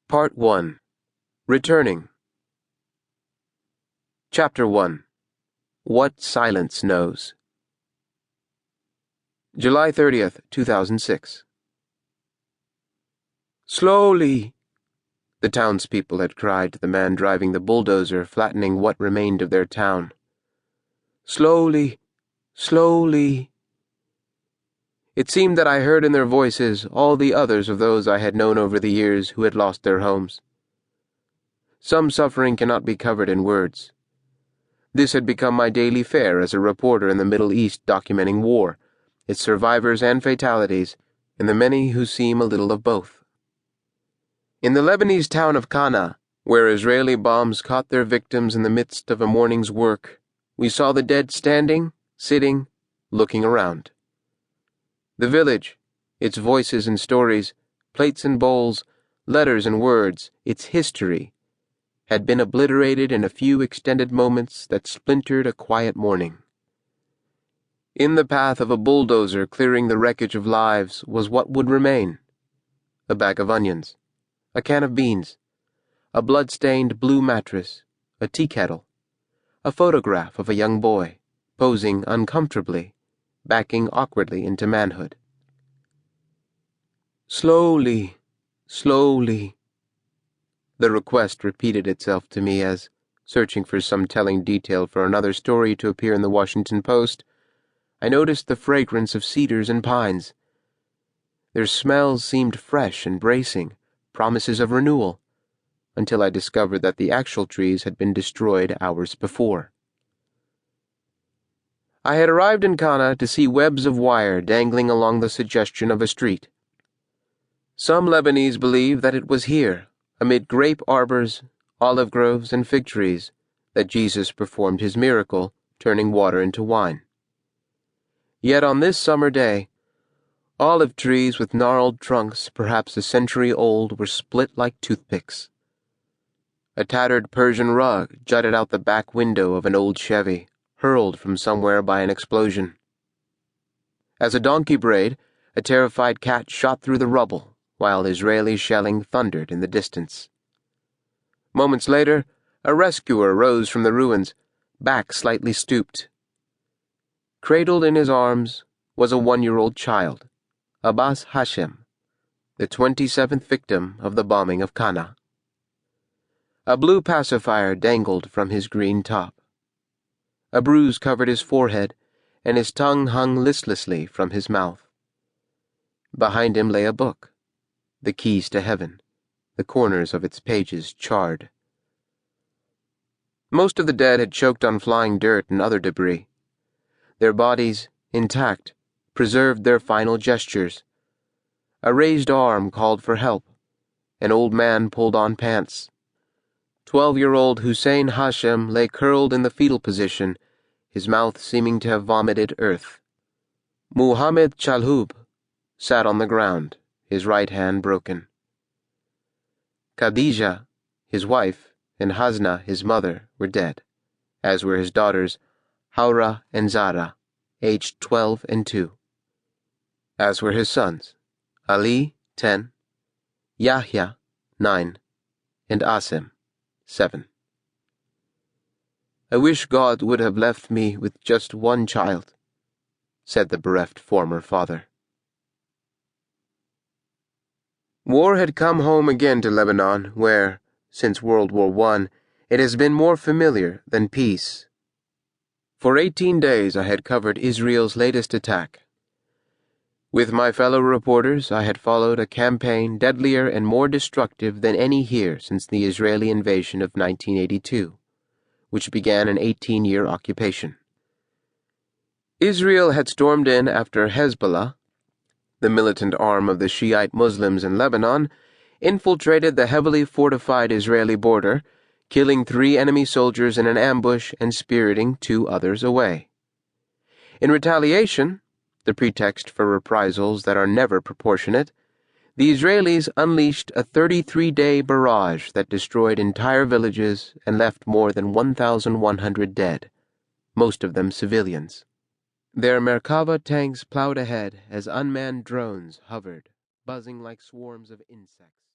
Part 1. Returning. Chapter 1. What Silence Knows. July 30th, 2006. "Slowly!" the townspeople had cried to the man driving the bulldozer flattening what remained of their town. "Slowly! Slowly!" It seemed that I heard in their voices all the others of those I had known over the years who had lost their homes. Some suffering cannot be covered in words. This had become my daily fare as a reporter in the Middle East documenting war, its survivors and fatalities, and the many who seem a little of both. In the Lebanese town of Qana, where Israeli bombs caught their victims in the midst of a morning's work, we saw the dead standing, sitting, looking around. The village, its voices and stories, plates and bowls, letters and words, its history, had been obliterated in a few extended moments that splintered a quiet morning. In the path of a bulldozer clearing the wreckage of lives was what would remain: a bag of onions, a can of beans, a blood-stained blue mattress, a tea kettle, a photograph of a young boy, posing uncomfortably, backing awkwardly into manhood. "Slowly, slowly," the request repeated itself to me as, searching for some telling detail for another story to appear in the Washington Post, I noticed the fragrance of cedars and pines. Their smells seemed fresh and bracing, promises of renewal, until I discovered that the actual trees had been destroyed hours before. I had arrived in Qana to see webs of wire dangling along the suggestion of a street. Some Lebanese believe that it was here, amid grape arbors, olive groves, and fig trees, that Jesus performed his miracle, turning water into wine. Yet on this summer day, olive trees with gnarled trunks perhaps a century old were split like toothpicks. A tattered Persian rug jutted out the back window of an old Chevy, hurled from somewhere by an explosion. As a donkey brayed, a terrified cat shot through the rubble, while Israeli shelling thundered in the distance. Moments later, a rescuer rose from the ruins, back slightly stooped. Cradled in his arms was a 1-year-old child, Abbas Hashem, the 27th victim of the bombing of Qana. A blue pacifier dangled from his green top. A bruise covered his forehead, and his tongue hung listlessly from his mouth. Behind him lay a book, The Keys to Heaven, the corners of its pages charred. Most of the dead had choked on flying dirt and other debris. Their bodies, intact, preserved their final gestures. A raised arm called for help. An old man pulled on pants. 12-year-old Hussein Hashem lay curled in the fetal position, his mouth seeming to have vomited earth. Muhammad Chalhoub sat on the ground, his right hand broken. Khadija, his wife, and Hasna, his mother, were dead, as were his daughters Haura and Zara, aged 12 and 2. As were his sons, Ali, 10, Yahya, 9, and Asim, 7. "I wish God would have left me with just one child," said the bereft former father. War had come home again to Lebanon, where, since World War I, it has been more familiar than peace. For 18 days I had covered Israel's latest attack. With my fellow reporters, I had followed a campaign deadlier and more destructive than any here since the Israeli invasion of 1982, which began an 18-year occupation. Israel had stormed in after Hezbollah, the militant arm of the Shiite Muslims in Lebanon, infiltrated the heavily fortified Israeli border, killing 3 enemy soldiers in an ambush and spiriting 2 others away. In retaliation, the pretext for reprisals that are never proportionate, the Israelis unleashed a 33-day barrage that destroyed entire villages and left more than 1,100 dead, most of them civilians. Their Merkava tanks plowed ahead as unmanned drones hovered, buzzing like swarms of insects.